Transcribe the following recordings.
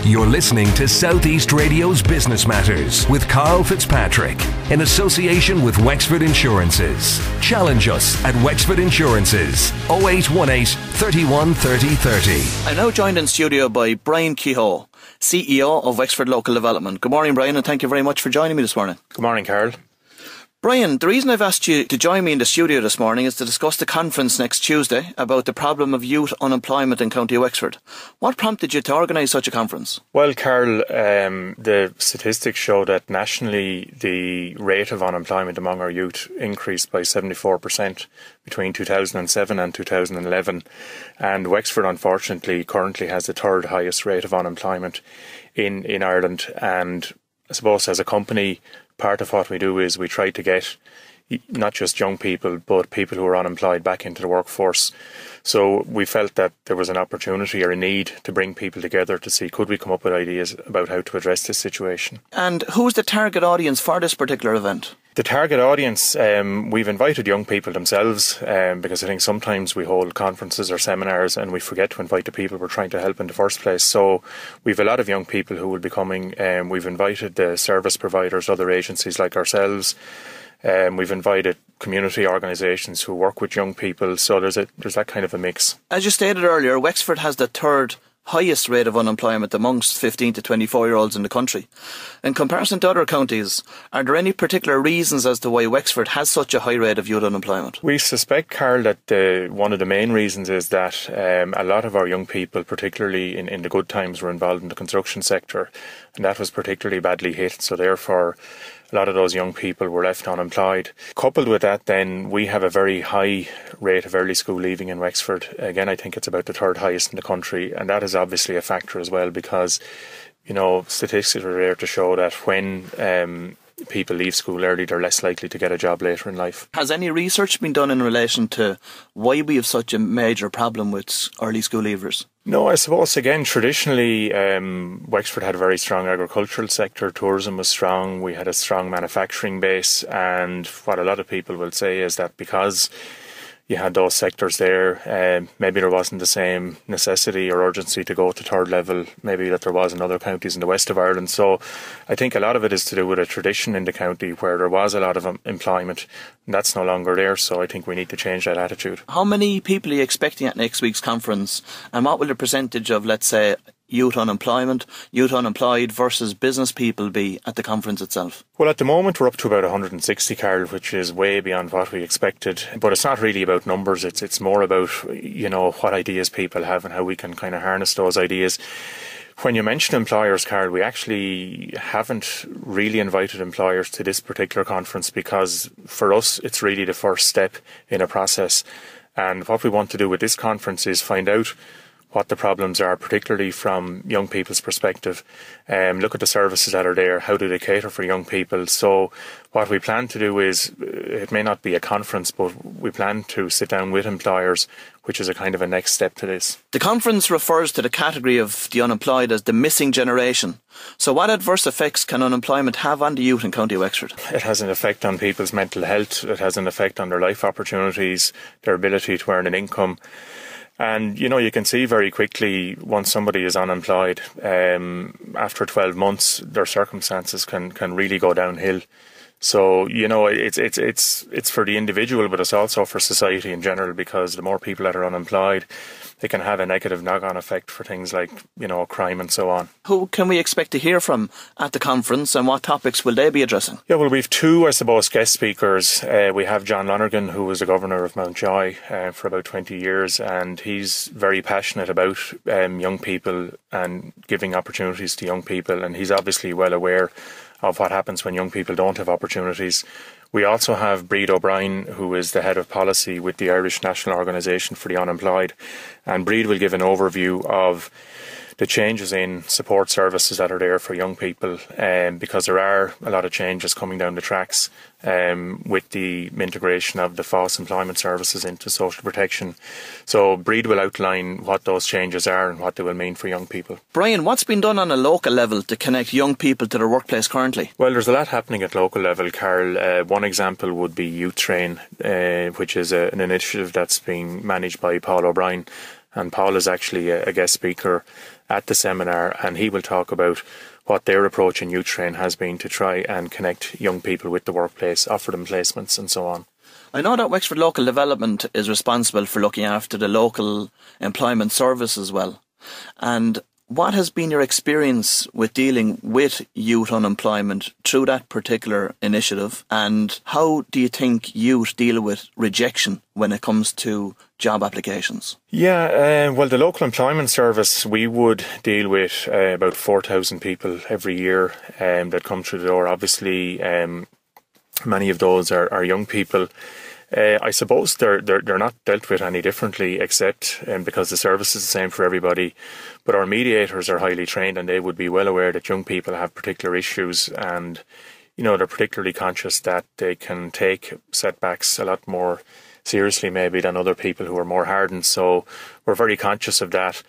You're listening to Southeast Radio's Business Matters with Karl Fitzpatrick in association with Wexford Insurances. Challenge us at Wexford Insurances 0818 31 30 30. I'm now joined in studio by Brian Kehoe, CEO of Wexford Local Development. Good morning, Brian, and thank you very much for joining me this morning. Good morning, Karl. Brian, the reason I've asked you to join me in the studio this morning is to discuss the conference next Tuesday about the problem of youth unemployment in County Wexford. What prompted you to organise such a conference? Well, Karl, the statistics show that nationally the rate of unemployment among our youth increased by 74% between 2007 and 2011. And Wexford, unfortunately, currently has the third highest rate of unemployment in Ireland. And I suppose as a company, part of what we do is we try to get not just young people, but people who are unemployed back into the workforce. So we felt that there was an opportunity or a need to bring people together to see could we come up with ideas about how to address this situation. And who's the target audience for this particular event? The target audience, we've invited young people themselves because I think sometimes we hold conferences or seminars and we forget to invite the people we're trying to help in the first place. So we've a lot of young people who will be coming. We've invited the service providers, other agencies like ourselves. We've invited community organisations who work with young people. So there's that kind of a mix. As you stated earlier, Wexford has the third highest rate of unemployment amongst 15 to 24-year-olds in the country. In comparison to other counties, are there any particular reasons as to why Wexford has such a high rate of youth unemployment? We suspect, Karl, that one of the main reasons is that a lot of our young people, particularly in the good times, were involved in the construction sector, and that was particularly badly hit. So therefore, a lot of those young people were left unemployed. Coupled with that, then, we have a very high rate of early school leaving in Wexford. Again, I think it's about the third highest in the country, and that is obviously a factor as well because, statistics are there to show that when people leave school early, they're less likely to get a job later in life. Has any research been done in relation to why we have such a major problem with early school leavers? No, I suppose, again, traditionally, Wexford had a very strong agricultural sector. Tourism was strong. We had a strong manufacturing base. And what a lot of people will say is that because you had those sectors there, maybe there wasn't the same necessity or urgency to go to third level, maybe that there was in other counties in the west of Ireland. So I think a lot of it is to do with a tradition in the county where there was a lot of employment, and that's no longer there. So I think we need to change that attitude. How many people are you expecting at next week's conference, and what will the percentage of, let's say, youth unemployed versus business people be at the conference itself? Well, at the moment we're up to about 160, Karl, which is way beyond what we expected. But it's not really about numbers. It's more about, what ideas people have and how we can kind of harness those ideas. When you mention employers, Karl, we actually haven't really invited employers to this particular conference because for us it's really the first step in a process. And what we want to do with this conference is find out what the problems are, particularly from young people's perspective. Look at the services that are there. How do they cater for young people? So what we plan to do is, it may not be a conference, but we plan to sit down with employers, which is a kind of a next step to this. The conference refers to the category of the unemployed as the missing generation. So what adverse effects can unemployment have on the youth in County Wexford? It has an effect on people's mental health. It has an effect on their life opportunities, their ability to earn an income. And, you can see very quickly once somebody is unemployed, after 12 months, their circumstances can really go downhill. So, it's for the individual, but it's also for society in general, because the more people that are unemployed, they can have a negative knock-on effect for things like, crime and so on. Who can we expect to hear from at the conference, and what topics will they be addressing? Yeah, well, we've two, I suppose, guest speakers. We have John Lonergan, who was the governor of Mountjoy for about 20 years, and he's very passionate about young people and giving opportunities to young people, and he's obviously well aware of what happens when young people don't have opportunities. We also have Brian O'Brien, who is the head of policy with the Irish National Organisation for the Unemployed, and Brian will give an overview of the changes in support services that are there for young people, because there are a lot of changes coming down the tracks with the integration of the false employment services into social protection. So Breed will outline what those changes are and what they will mean for young people. Brian, what's been done on a local level to connect young people to their workplace currently? Well, there's a lot happening at local level, Karl. One example would be Youth Train, which is an initiative that's being managed by Paul O'Brien. And Paul is actually a guest speaker at the seminar, and he will talk about what their approach in Youth Train has been to try and connect young people with the workplace, offer them placements and so on. I know that Wexford Local Development is responsible for looking after the local employment service as well. And what has been your experience with dealing with youth unemployment through that particular initiative? And how do you think youth deal with rejection when it comes to job applications? Yeah, well, the local employment service, we would deal with about 4,000 people every year that come through the door. Obviously, many of those are young people. I suppose they're not dealt with any differently, except because the service is the same for everybody. But our mediators are highly trained, and they would be well aware that young people have particular issues, and they're particularly conscious that they can take setbacks a lot more seriously maybe than other people who are more hardened. So we're very conscious of that.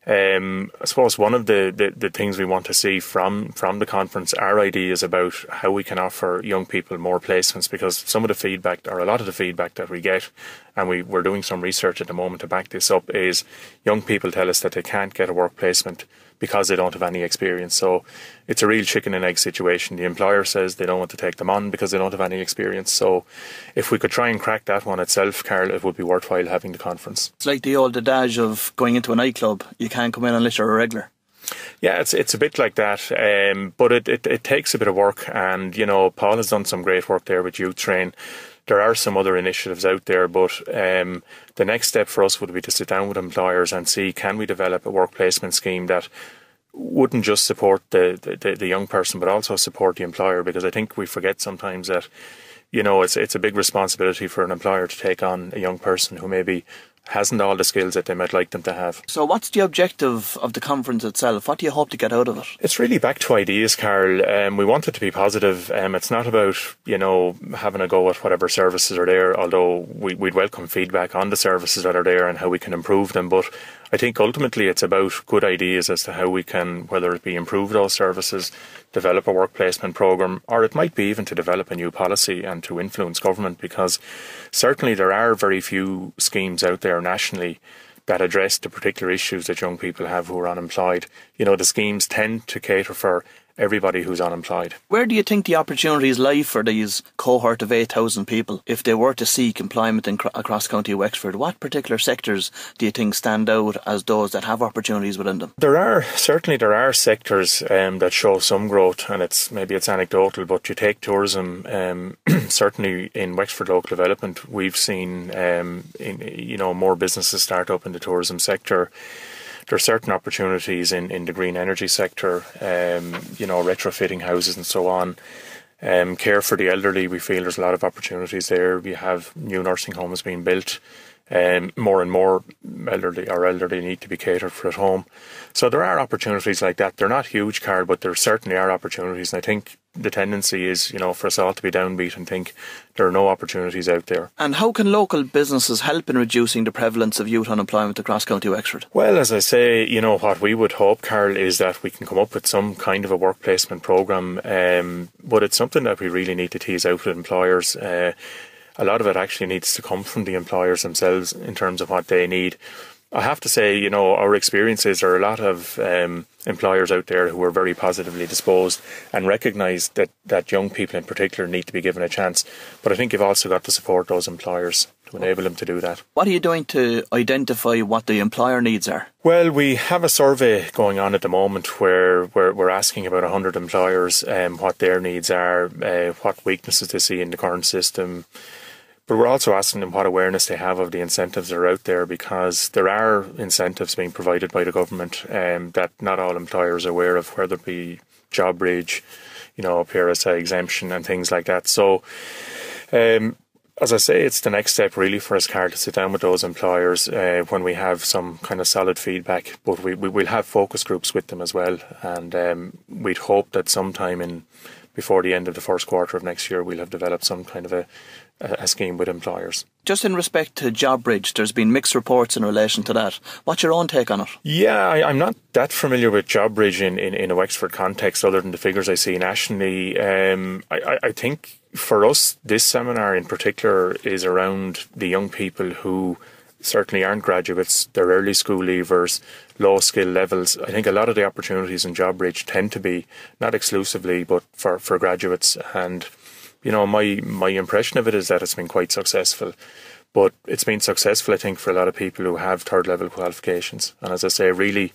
I suppose one of the things we want to see from the conference are ideas about how we can offer young people more placements, because some of the feedback, or a lot of the feedback that we get, and we're doing some research at the moment to back this up, is young people tell us that they can't get a work placement because they don't have any experience. So it's a real chicken and egg situation. The employer says they don't want to take them on because they don't have any experience. So if we could try and crack that one itself, Karl, it would be worthwhile having the conference. It's like the old adage of going into a nightclub. You can't come in unless you're a regular. Yeah, it's a bit like that, but it takes a bit of work, and Paul has done some great work there with Youth Train. There are some other initiatives out there, but the next step for us would be to sit down with employers and see, can we develop a work placement scheme that wouldn't just support the young person, but also support the employer, because I think we forget sometimes that it's a big responsibility for an employer to take on a young person who maybe hasn't all the skills that they might like them to have. So what's the objective of the conference itself? What do you hope to get out of it? It's really back to ideas, Karl. We want it to be positive. It's not about, having a go at whatever services are there, although we'd welcome feedback on the services that are there and how we can improve them. But I think ultimately it's about good ideas as to how we can, whether it be improve those services, develop a work placement programme, or it might be even to develop a new policy and to influence government, because certainly there are very few schemes out there nationally that address the particular issues that young people have who are unemployed. The schemes tend to cater for everybody who's unemployed. Where do you think the opportunities lie for these cohort of 8,000 people if they were to seek employment across County Wexford? What particular sectors do you think stand out as those that have opportunities within them? There are sectors that show some growth, and it's anecdotal, but you take tourism. Certainly in Wexford Local Development, we've seen more businesses start up in the tourism sector. There are certain opportunities in the green energy sector, retrofitting houses and so on. Care for the elderly, we feel there's a lot of opportunities there. We have new nursing homes being built. More and more elderly need to be catered for at home. So there are opportunities like that. They're not huge, Karl, but there certainly are opportunities. And I think the tendency is, for us all to be downbeat and think there are no opportunities out there. And how can local businesses help in reducing the prevalence of youth unemployment across County Wexford? Well, as I say, what we would hope, Karl, is that we can come up with some kind of a work placement programme, but it's something that we really need to tease out with employers. A lot of it actually needs to come from the employers themselves in terms of what they need. I have to say, our experiences are a lot of employers out there who are very positively disposed and recognise that young people in particular need to be given a chance. But I think you've also got to support those employers to enable them to do that. What are you doing to identify what the employer needs are? Well, we have a survey going on at the moment where we're asking about 100 employers what their needs are, what weaknesses they see in the current system. But we're also asking them what awareness they have of the incentives that are out there, because there are incentives being provided by the government that not all employers are aware of, whether it be job bridge, PRSI exemption and things like that. So, as I say, it's the next step really for us, Karl, to sit down with those employers when we have some kind of solid feedback. But we will have focus groups with them as well. And we'd hope that sometime before the end of the first quarter of next year, we'll have developed some kind of a scheme with employers. Just in respect to Job Bridge, there's been mixed reports in relation to that. What's your own take on it? Yeah, I'm not that familiar with Job Bridge in a Wexford context, other than the figures I see nationally. I think for us, this seminar in particular is around the young people who certainly aren't graduates, they're early school leavers, low skill levels. I think a lot of the opportunities in JobReach tend to be not exclusively but for graduates, and my impression of it is that it's been quite successful. But it's been successful, I think, for a lot of people who have third level qualifications. And as I say, really,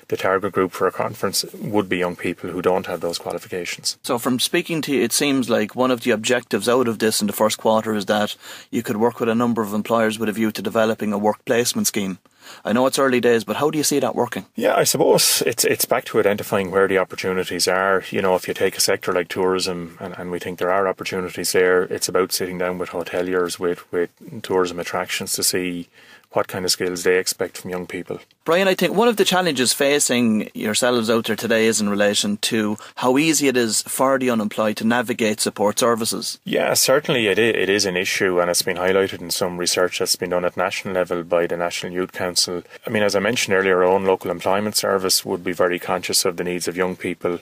the target group for a conference would be young people who don't have those qualifications. So from speaking to you, it seems like one of the objectives out of this in the first quarter is that you could work with a number of employers with a view to developing a work placement scheme. I know it's early days, but how do you see that working? Yeah, I suppose it's back to identifying where the opportunities are. If you take a sector like tourism, and we think there are opportunities there, it's about sitting down with hoteliers, with tourism attractions to see what kind of skills they expect from young people. Brian, I think one of the challenges facing yourselves out there today is in relation to how easy it is for the unemployed to navigate support services. Yeah, certainly it is an issue, and it's been highlighted in some research that's been done at national level by the National Youth Council. I mean, as I mentioned earlier, our own local employment service would be very conscious of the needs of young people.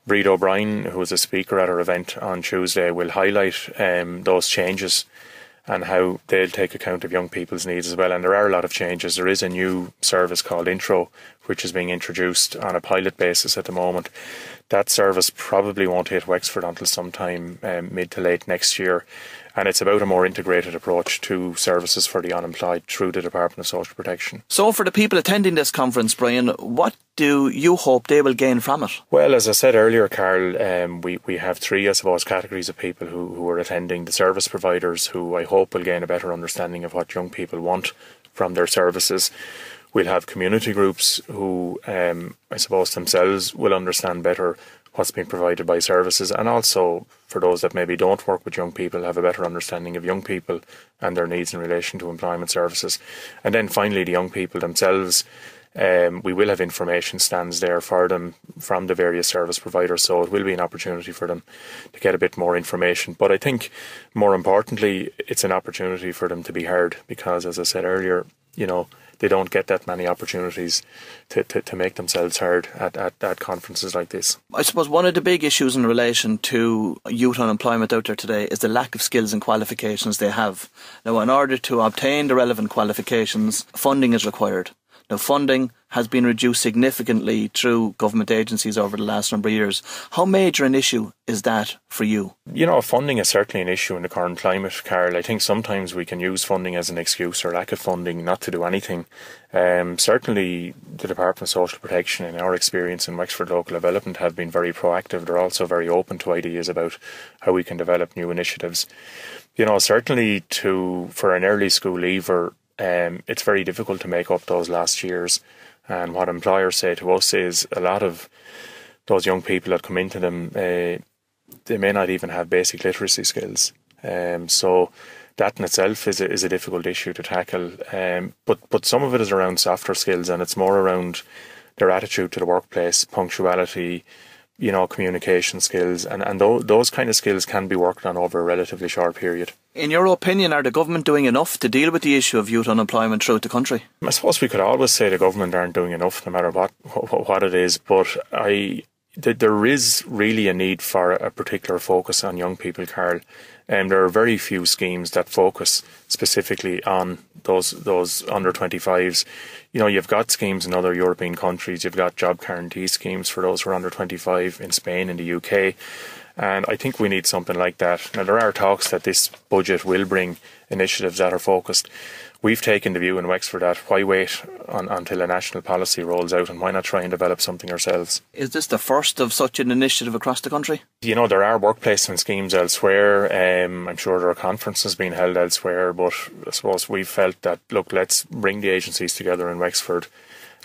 Breed O'Brien, who was a speaker at our event on Tuesday, will highlight those changes and how they'll take account of young people's needs as well. And there are a lot of changes. There is a new service called Intro, which is being introduced on a pilot basis at the moment. That service probably won't hit Wexford until sometime mid to late next year. And it's about a more integrated approach to services for the unemployed through the Department of Social Protection. So for the people attending this conference, Brian, what do you hope they will gain from it? Well, as I said earlier, Karl, we have three, I suppose, categories of people who are attending. The service providers, who I hope will gain a better understanding of what young people want from their services. We'll have community groups who, I suppose, themselves will understand better what's being provided by services, and also for those that maybe don't work with young people, have a better understanding of young people and their needs in relation to employment services. And then finally, the young people themselves, we will have information stands there for them from the various service providers, so it will be an opportunity for them to get a bit more information. But I think more importantly, it's an opportunity for them to be heard, because as I said earlier, they don't get that many opportunities to make themselves heard at conferences like this. I suppose one of the big issues in relation to youth unemployment out there today is the lack of skills and qualifications they have. Now, in order to obtain the relevant qualifications, funding is required. Now, funding has been reduced significantly through government agencies over the last number of years. How major an issue is that for you? Funding is certainly an issue in the current climate, Karl. I think sometimes we can use funding as an excuse, or lack of funding, not to do anything. Certainly the Department of Social Protection, in our experience in Wexford Local Development, have been very proactive. They're also very open to ideas about how we can develop new initiatives. Certainly for an early school leaver, it's very difficult to make up those last years. And what employers say to us is a lot of those young people that come into them, they may not even have basic literacy skills. So that in itself is a difficult issue to tackle. But some of it is around softer skills, and it's more around their attitude to the workplace, punctuality, communication skills, and those kind of skills can be worked on over a relatively short period. In your opinion, are the government doing enough to deal with the issue of youth unemployment throughout the country? I suppose we could always say the government aren't doing enough, no matter what it is, but there is really a need for a particular focus on young people, Karl. There are very few schemes that focus specifically on those under 25s. You've got schemes in other European countries. You've got job guarantee schemes for those who are under 25 in Spain and the UK. And I think we need something like that. Now, there are talks that this budget will bring initiatives that are focused. We've taken the view in Wexford that why wait until a national policy rolls out, and why not try and develop something ourselves? Is this the first of such an initiative across the country? There are work placement schemes elsewhere. I'm sure there are conferences being held elsewhere, but I suppose we've felt that, look, let's bring the agencies together in Wexford.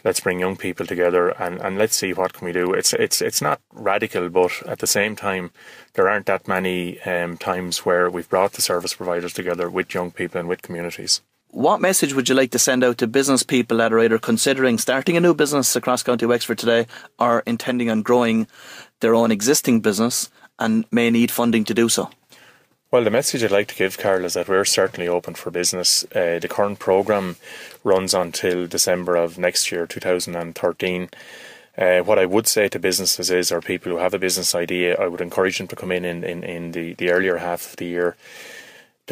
Let's bring young people together and let's see what can we do. It's not radical, but at the same time, there aren't that many times where we've brought the service providers together with young people and with communities. What message would you like to send out to business people that are either considering starting a new business across County Wexford today, or intending on growing their own existing business and may need funding to do so? Well, the message I'd like to give, Karl, is that we're certainly open for business. The current programme runs until December of next year, 2013. What I would say to businesses is, or people who have a business idea, I would encourage them to come in the earlier half of the year.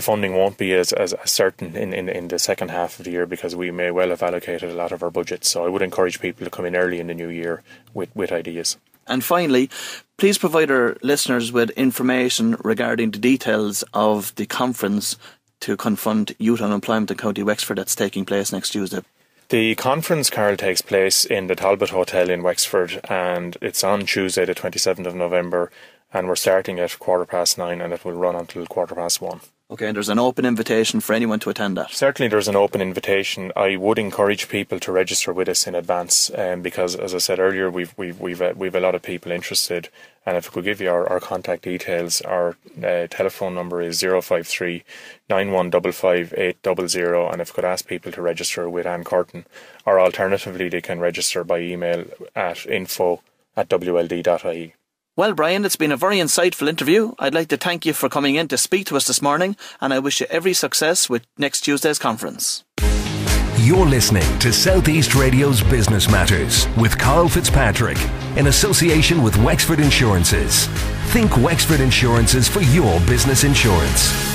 the funding won't be as certain in the second half of the year, because we may well have allocated a lot of our budget. So I would encourage people to come in early in the new year with ideas. And finally, please provide our listeners with information regarding the details of the conference to confront youth unemployment in County Wexford that's taking place next Tuesday. The conference, Karl, takes place in the Talbot Hotel in Wexford, and it's on Tuesday the 27th of November, and we're starting at 9:15 and it will run until 1:15. Okay, and there's an open invitation for anyone to attend that? Certainly there's an open invitation. I would encourage people to register with us in advance, because, as I said earlier, we've a lot of people interested. And if I could give you our contact details, our telephone number is 053 9155 800, and if I could ask people to register with Anne Curtin, or alternatively they can register by email at info@wld.ie. Well, Brian, it's been a very insightful interview. I'd like to thank you for coming in to speak to us this morning, and I wish you every success with next Tuesday's conference. You're listening to South East Radio's Business Matters with Karl Fitzpatrick in association with Wexford Insurances. Think Wexford Insurances for your business insurance.